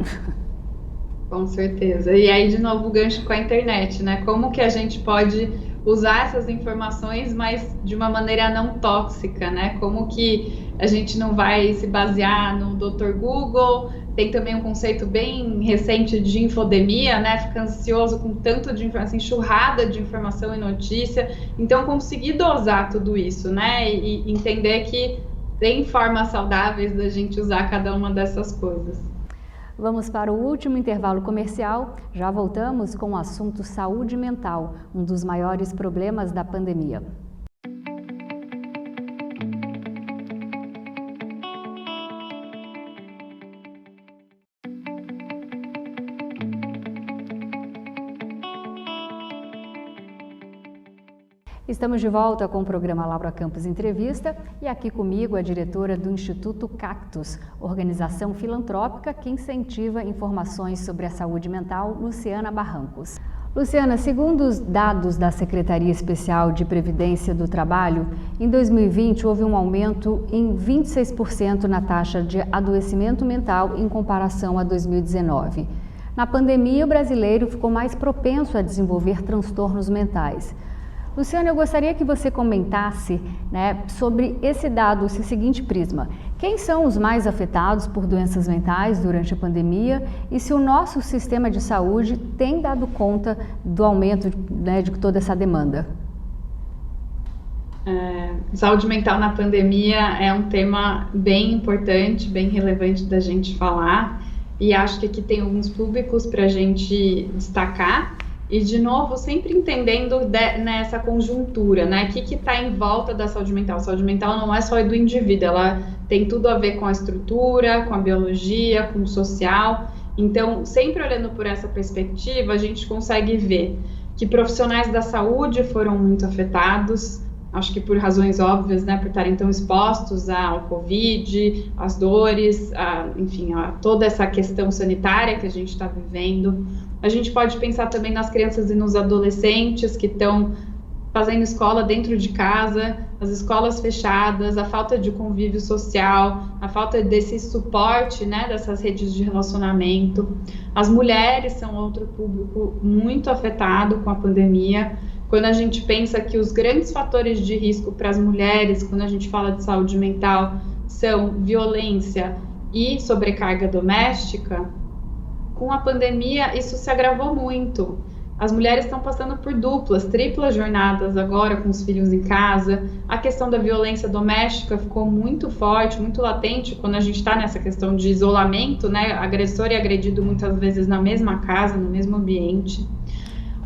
Com certeza. E aí, de novo, o gancho com a internet, né? Como que a gente pode usar essas informações, mas de uma maneira não tóxica, né? Como que a gente não vai se basear no Dr. Google. Tem também um conceito bem recente de infodemia, né? Fica ansioso com tanto de informação, enxurrada de informação e notícia. Então, conseguir dosar tudo isso, né? E entender que tem formas saudáveis da gente usar cada uma dessas coisas. Vamos para o último intervalo comercial. Já voltamos com o assunto saúde mental, um dos maiores problemas da pandemia. Estamos de volta com o programa Laura Campos Entrevista e aqui comigo a diretora do Instituto Cactus, organização filantrópica que incentiva informações sobre a saúde mental, Luciana Barrancos. Luciana, segundo os dados da Secretaria Especial de Previdência do Trabalho, em 2020 houve um aumento em 26% na taxa de adoecimento mental em comparação a 2019. Na pandemia, o brasileiro ficou mais propenso a desenvolver transtornos mentais. Luciana, eu gostaria que você comentasse, né, sobre esse dado, esse seguinte prisma. Quem são os mais afetados por doenças mentais durante a pandemia e se o nosso sistema de saúde tem dado conta do aumento, né, de toda essa demanda? Saúde mental na pandemia é um tema bem importante, bem relevante da gente falar, e acho que aqui tem alguns públicos para a gente destacar. E, de novo, sempre entendendo nessa conjuntura, né? O que está em volta da saúde mental? A saúde mental não é só do indivíduo, ela tem tudo a ver com a estrutura, com a biologia, com o social. Então, sempre olhando por essa perspectiva, a gente consegue ver que profissionais da saúde foram muito afetados, acho que por razões óbvias, né? Por estarem tão expostos ao Covid, às dores, enfim, a toda essa questão sanitária que a gente está vivendo. A gente pode pensar também nas crianças e nos adolescentes que estão fazendo escola dentro de casa, as escolas fechadas, a falta de convívio social, a falta desse suporte, né, dessas redes de relacionamento. As mulheres são outro público muito afetado com a pandemia. Quando a gente pensa que os grandes fatores de risco para as mulheres, quando a gente fala de saúde mental, são violência e sobrecarga doméstica, com a pandemia isso se agravou muito. As mulheres estão passando por duplas, triplas jornadas agora com os filhos em casa. A questão da violência doméstica ficou muito forte, muito latente quando a gente está nessa questão de isolamento, né? Agressor e agredido muitas vezes na mesma casa, no mesmo ambiente.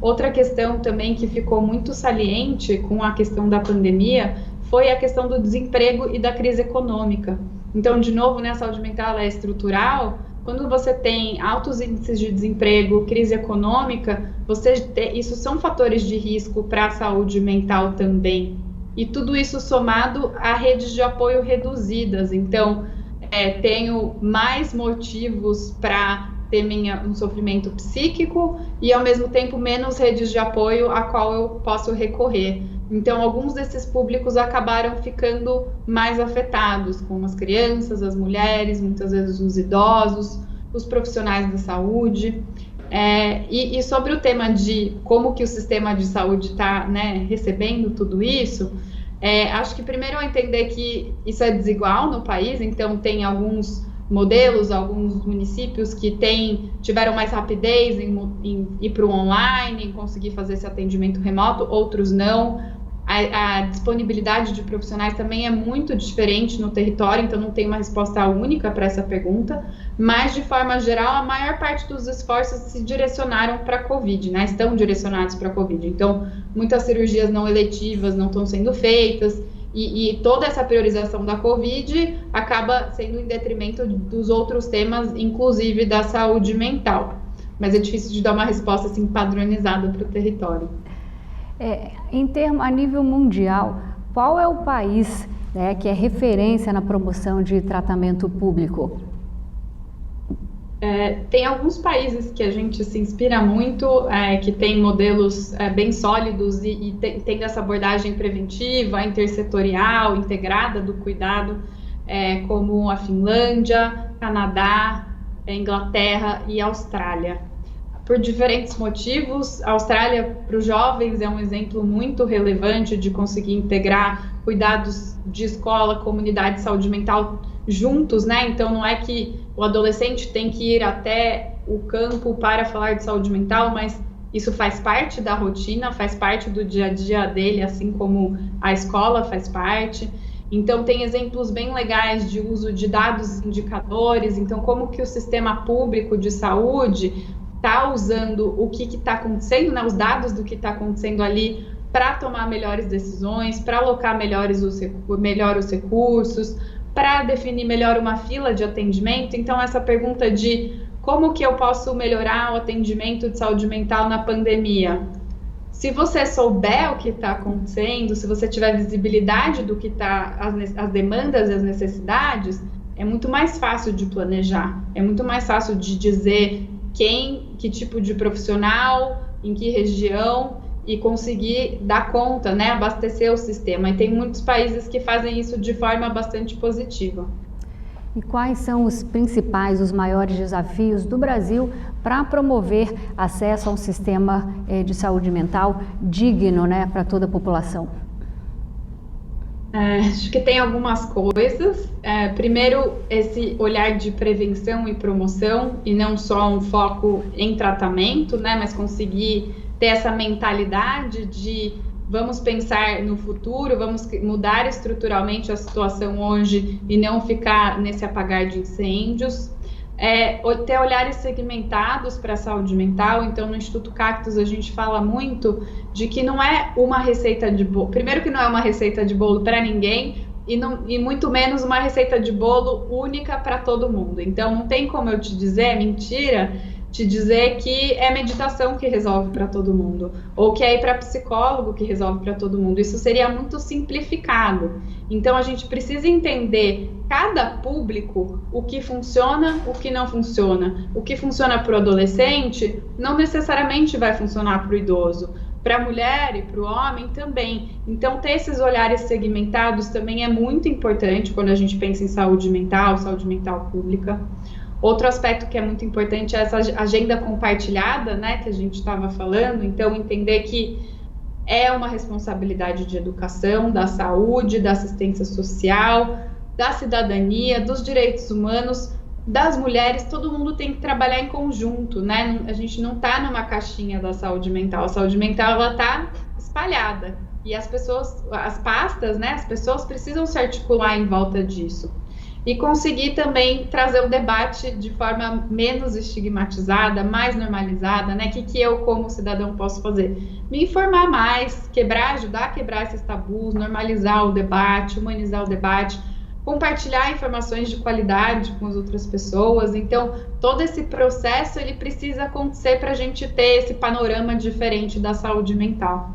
Outra questão também que ficou muito saliente com a questão da pandemia foi a questão do desemprego e da crise econômica. Então, de novo, né, a saúde mental é estrutural. Quando você tem altos índices de desemprego, crise econômica, isso são fatores de risco para a saúde mental também. E tudo isso somado a redes de apoio reduzidas. Então, tenho mais motivos para ter um sofrimento psíquico e, ao mesmo tempo, menos redes de apoio a qual eu posso recorrer. Então, alguns desses públicos acabaram ficando mais afetados, como as crianças, as mulheres, muitas vezes os idosos, os profissionais da saúde. E sobre o tema de como que o sistema de saúde está, né, recebendo tudo isso, acho que primeiro é entender que isso é desigual no país, então tem alguns modelos, alguns municípios que tiveram mais rapidez em ir para o online, em conseguir fazer esse atendimento remoto, outros não. A disponibilidade de profissionais também é muito diferente no território, então não tem uma resposta única para essa pergunta, mas de forma geral a maior parte dos esforços se direcionaram para a Covid, né? Estão direcionados para a Covid, então muitas cirurgias não eletivas não estão sendo feitas, e toda essa priorização da Covid acaba sendo em detrimento dos outros temas, inclusive da saúde mental. Mas é difícil de dar uma resposta assim padronizada para o território. A nível mundial, qual é o país, né, que é referência na promoção de tratamento público? Tem alguns países que a gente se inspira muito, que tem modelos bem sólidos e tem essa abordagem preventiva, intersetorial, integrada do cuidado, como a Finlândia, Canadá, Inglaterra e Austrália. Por diferentes motivos, a Austrália, para os jovens, é um exemplo muito relevante de conseguir integrar cuidados de escola, comunidade, saúde mental juntos, né? Então, não é que o adolescente tem que ir até o campo para falar de saúde mental, mas isso faz parte da rotina, faz parte do dia a dia dele, assim como a escola faz parte. Então, tem exemplos bem legais de uso de dados indicadores. Então, como que o sistema público de saúde está usando o que está acontecendo, né, os dados do que está acontecendo ali para tomar melhores decisões, para alocar melhor os recursos, para definir melhor uma fila de atendimento. Então, essa pergunta de como que eu posso melhorar o atendimento de saúde mental na pandemia? Se você souber o que está acontecendo, se você tiver visibilidade do que está, as demandas e as necessidades, é muito mais fácil de planejar, é muito mais fácil de dizer que tipo de profissional, em que região, e conseguir dar conta, né, abastecer o sistema. E tem muitos países que fazem isso de forma bastante positiva. E quais são os principais, os maiores desafios do Brasil para promover acesso a um sistema de saúde mental digno, né, para toda a população? Acho que tem algumas coisas. Primeiro, esse olhar de prevenção e promoção, e não só um foco em tratamento, né, mas conseguir ter essa mentalidade de vamos pensar no futuro, vamos mudar estruturalmente a situação hoje e não ficar nesse apagar de incêndios. Ter olhares segmentados para a saúde mental. Então, no Instituto Cactus, a gente fala muito de que não é uma receita de bolo. Primeiro que não é uma receita de bolo para ninguém e muito menos uma receita de bolo única para todo mundo. Então, não tem como eu te dizer, é mentira, te dizer que é meditação que resolve para todo mundo, ou que é ir para psicólogo que resolve para todo mundo. Isso seria muito simplificado. Então, a gente precisa entender cada público, o que funciona, o que não funciona. O que funciona para o adolescente não necessariamente vai funcionar para o idoso. Para a mulher e para o homem também. Então, ter esses olhares segmentados também é muito importante quando a gente pensa em saúde mental pública. Outro aspecto que é muito importante é essa agenda compartilhada, né, que a gente estava falando. Então, entender que é uma responsabilidade de educação, da saúde, da assistência social, da cidadania, dos direitos humanos, das mulheres. Todo mundo tem que trabalhar em conjunto, né? A gente não está numa caixinha da saúde mental. A saúde mental, ela está espalhada. E as pessoas, as pastas, né, as pessoas precisam se articular em volta disso. E conseguir também trazer o debate de forma menos estigmatizada, mais normalizada, né? O que eu, como cidadão, posso fazer? Me informar mais, ajudar a quebrar esses tabus, normalizar o debate, humanizar o debate, compartilhar informações de qualidade com as outras pessoas. Então, todo esse processo, ele precisa acontecer para a gente ter esse panorama diferente da saúde mental.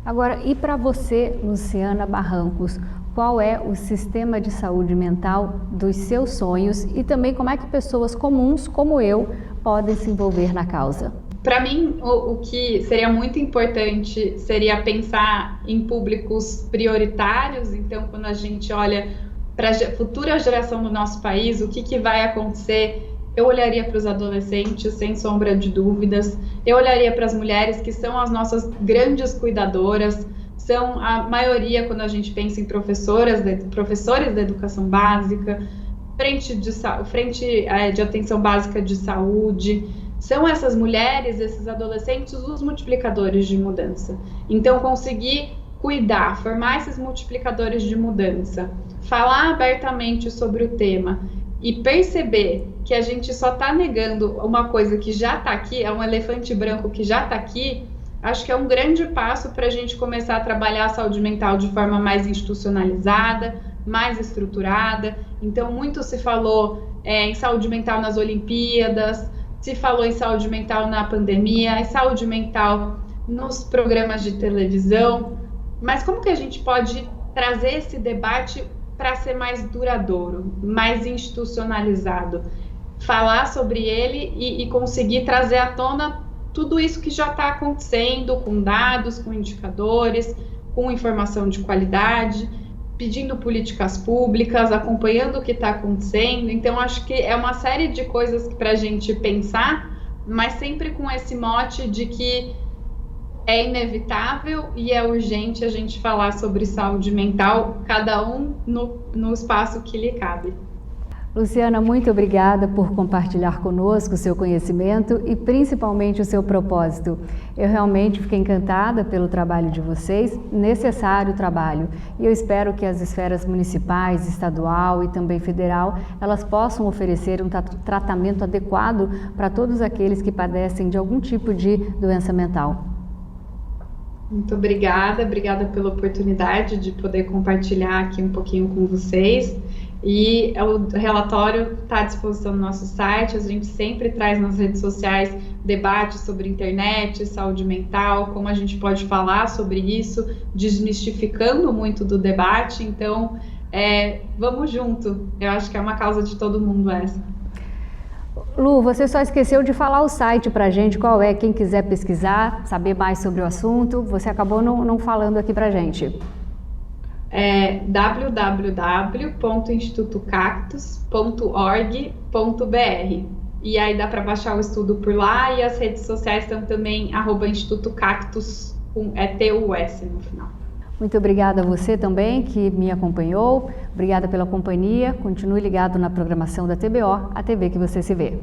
Agora, e para você, Luciana Barrancos, qual é o sistema de saúde mental dos seus sonhos e também como é que pessoas comuns como eu podem se envolver na causa? Para mim, o que seria muito importante seria pensar em públicos prioritários. Então, quando a gente olha para a futura geração do nosso país, o que vai acontecer? Eu olharia para os adolescentes, sem sombra de dúvidas. Eu olharia para as mulheres, que são as nossas grandes cuidadoras, são a maioria quando a gente pensa em professores da educação básica, frente de atenção básica de saúde. São essas mulheres, esses adolescentes, os multiplicadores de mudança. Então, conseguir cuidar, formar esses multiplicadores de mudança, falar abertamente sobre o tema e perceber que a gente só está negando uma coisa que já está aqui, é um elefante branco que já está aqui, acho que é um grande passo para a gente começar a trabalhar a saúde mental de forma mais institucionalizada, mais estruturada. Então, muito se falou em saúde mental nas Olimpíadas, se falou em saúde mental na pandemia, em saúde mental nos programas de televisão, mas como que a gente pode trazer esse debate para ser mais duradouro, mais institucionalizado? Falar sobre ele e conseguir trazer à tona tudo isso que já está acontecendo, com dados, com indicadores, com informação de qualidade, pedindo políticas públicas, acompanhando o que está acontecendo. Então, acho que é uma série de coisas para a gente pensar, mas sempre com esse mote de que é inevitável e é urgente a gente falar sobre saúde mental, cada um no espaço que lhe cabe. Luciana, muito obrigada por compartilhar conosco o seu conhecimento e principalmente o seu propósito. Eu realmente fiquei encantada pelo trabalho de vocês, necessário trabalho, e eu espero que as esferas municipais, estadual e também federal, elas possam oferecer um tratamento adequado para todos aqueles que padecem de algum tipo de doença mental. Muito obrigada pela oportunidade de poder compartilhar aqui um pouquinho com vocês. E o relatório está à disposição no nosso site. A gente sempre traz nas redes sociais debates sobre internet, saúde mental, como a gente pode falar sobre isso, desmistificando muito do debate. Então, vamos junto. Eu acho que é uma causa de todo mundo essa. Lu, você só esqueceu de falar o site para a gente, qual é, quem quiser pesquisar, saber mais sobre o assunto, você acabou não falando aqui para a gente. www.institutocactus.org.br. E aí dá para baixar o estudo por lá, e as redes sociais estão também @Instituto Cactus, com TUS no final. Muito obrigada a você também que me acompanhou. Obrigada pela companhia. Continue ligado na programação da TBO, a TV que você se vê.